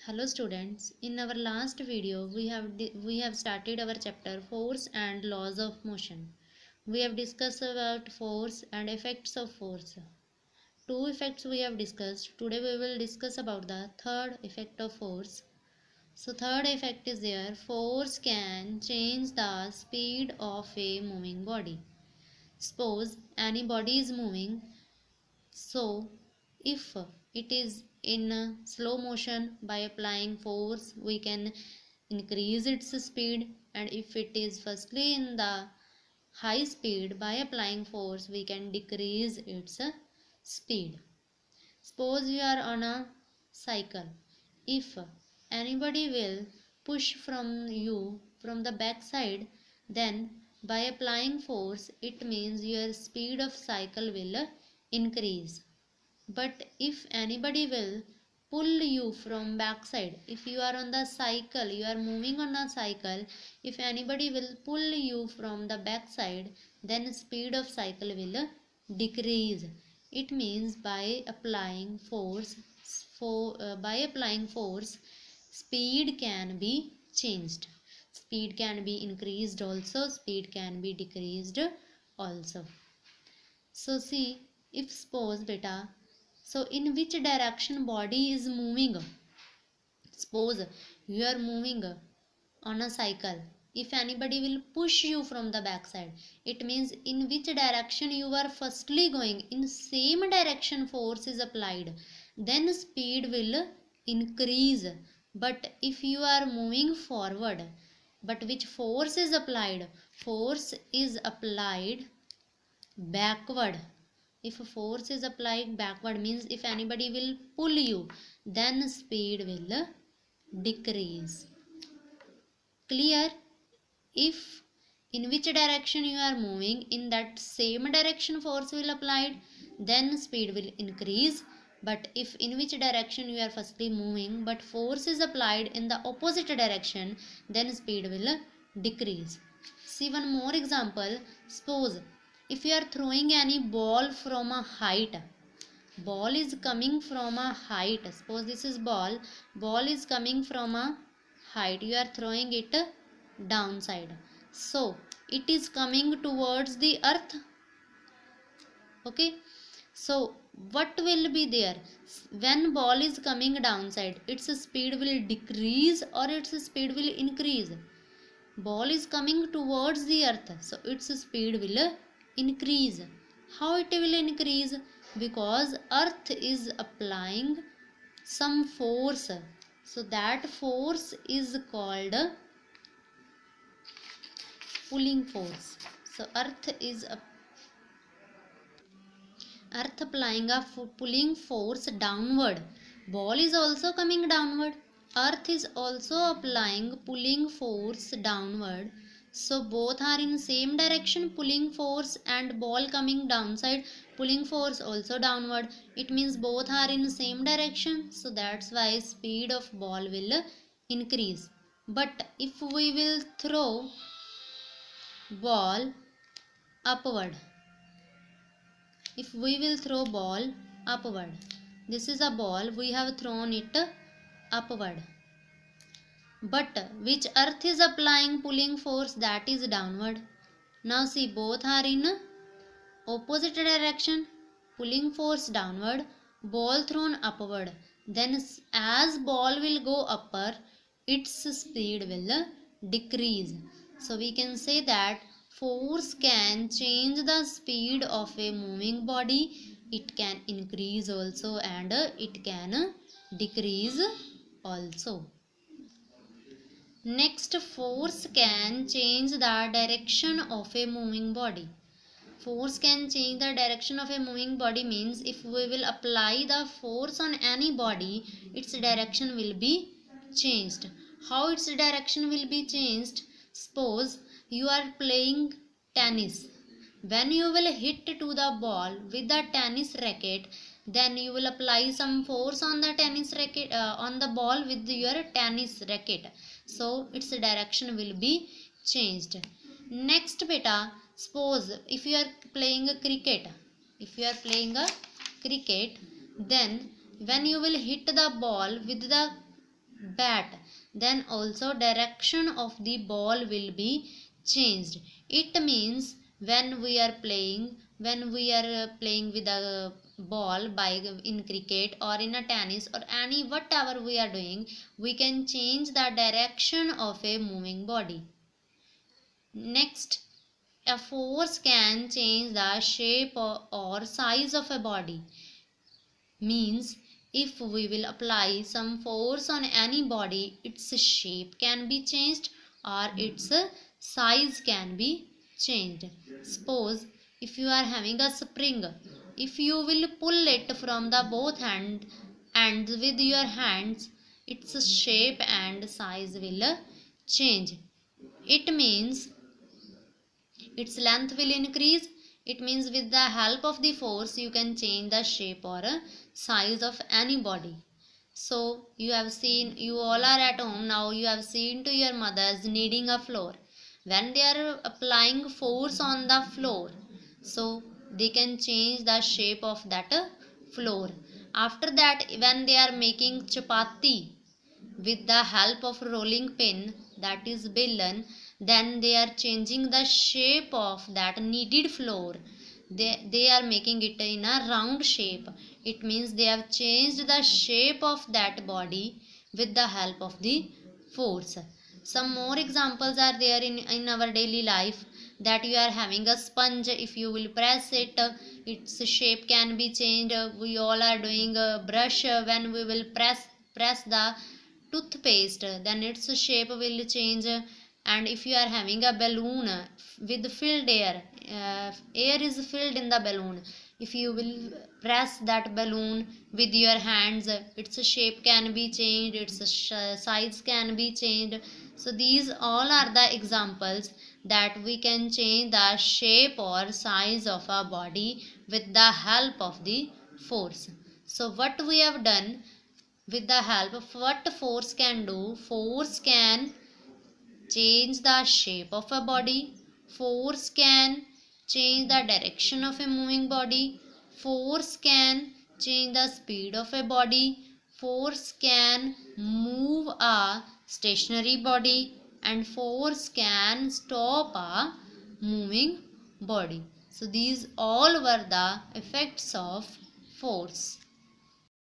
Hello students, in our last video we have started our chapter force and laws of motion. We have discussed about force and effects of force. Two effects we have discussed. Today we will discuss about the third effect of force. So third effect is there. Force can change the speed of a moving body. Suppose any body is moving, so if it is in slow motion, by applying force we can increase its speed, and if it is firstly in the high speed, by applying force we can decrease its speed. Suppose you are on a cycle. If anybody will push from you from the back side, then by applying force it means your speed of cycle will increase. But if anybody will pull you from backside, if you are on the cycle, you are moving on a cycle, if anybody will pull you from the backside, then speed of cycle will decrease. It means by applying force, speed can be changed. Speed can be increased also, speed can be decreased also. So see, if suppose beta, so in which direction body is moving? Suppose you are moving on a cycle. If anybody will push you from the backside, it means in which direction you are firstly going, in same direction force is applied, then speed will increase. But if you are moving forward, but which force is applied? Force is applied backward. If force is applied backward, means if anybody will pull you, then speed will decrease. Clear? If in which direction you are moving, in that same direction force will applied, then speed will increase. But if in which direction you are firstly moving, but force is applied in the opposite direction, then speed will decrease. See one more example. Suppose if you are throwing any ball from a height, ball is coming from a height. Suppose this is ball is coming from a height. You are throwing it downside. So it is coming towards the earth. Okay. So what will be there? When ball is coming downside, its speed will decrease or its speed will increase? Ball is coming towards the earth, so its speed will increase. How it will increase? Because earth is applying some force, so that force is called pulling force. So earth applying a pulling force downward. Ball is also coming downward, earth is also applying pulling force downward. So both are in same direction, pulling force, and ball coming downside, pulling force also downward. It means both are in same direction, so that's why speed of ball will increase. But if we will throw ball upward, if we will throw ball upward, this is a ball, we have thrown it upward, but which earth is applying pulling force? That is downward. Now see, both are in opposite direction, pulling force downward, ball thrown upward. Then as ball will go upper, its speed will decrease. So we can say that force can change the speed of a moving body. It can increase also and it can decrease also. Next, force can change the direction of a moving body. Force can change the direction of a moving body means if we will apply the force on any body, its direction will be changed. How its direction will be changed? Suppose you are playing tennis. When you will hit to the ball with the tennis racket, then you will apply some force on the tennis racket, on the ball with your tennis racket. So its direction will be changed. Next beta, suppose if you are playing a cricket, then when you will hit the ball with the bat, then also direction of the ball will be changed. It means when we are playing with a ball by in cricket or in a tennis or any whatever we are doing, we can change the direction of a moving body. Next, a force can change the shape or size of a body. Means if we will apply some force on any body, its shape can be changed or its size can be changed. Suppose if you are having a spring, if you will pull it from the both hands with your hands, its shape and size will change. It means its length will increase. It means with the help of the force you can change the shape or size of any body. So you have seen, you all are at home now, you have seen to your mothers kneading a flour. When they are applying force on the floor, so they can change the shape of that floor. After that, when they are making chapati with the help of rolling pin, that is belan, then they are changing the shape of that kneaded flour. They are making it in a round shape. It means they have changed the shape of that body with the help of the force. Some more examples are there in our daily life, that you are having a sponge. If you will press it, its shape can be changed. We all are doing a brush. When we will press the toothpaste, then its shape will change. And if you are having a balloon with filled air, air is filled in the balloon, if you will press that balloon with your hands, its shape can be changed, its size can be changed. So these all are the examples that we can change the shape or size of our body with the help of the force. So what we have done, with the help of what force can do, force can change the shape of a body, force can change the direction of a moving body, force can change the speed of a body, force can move a stationary body, and force can stop a moving body. So these all were the effects of force.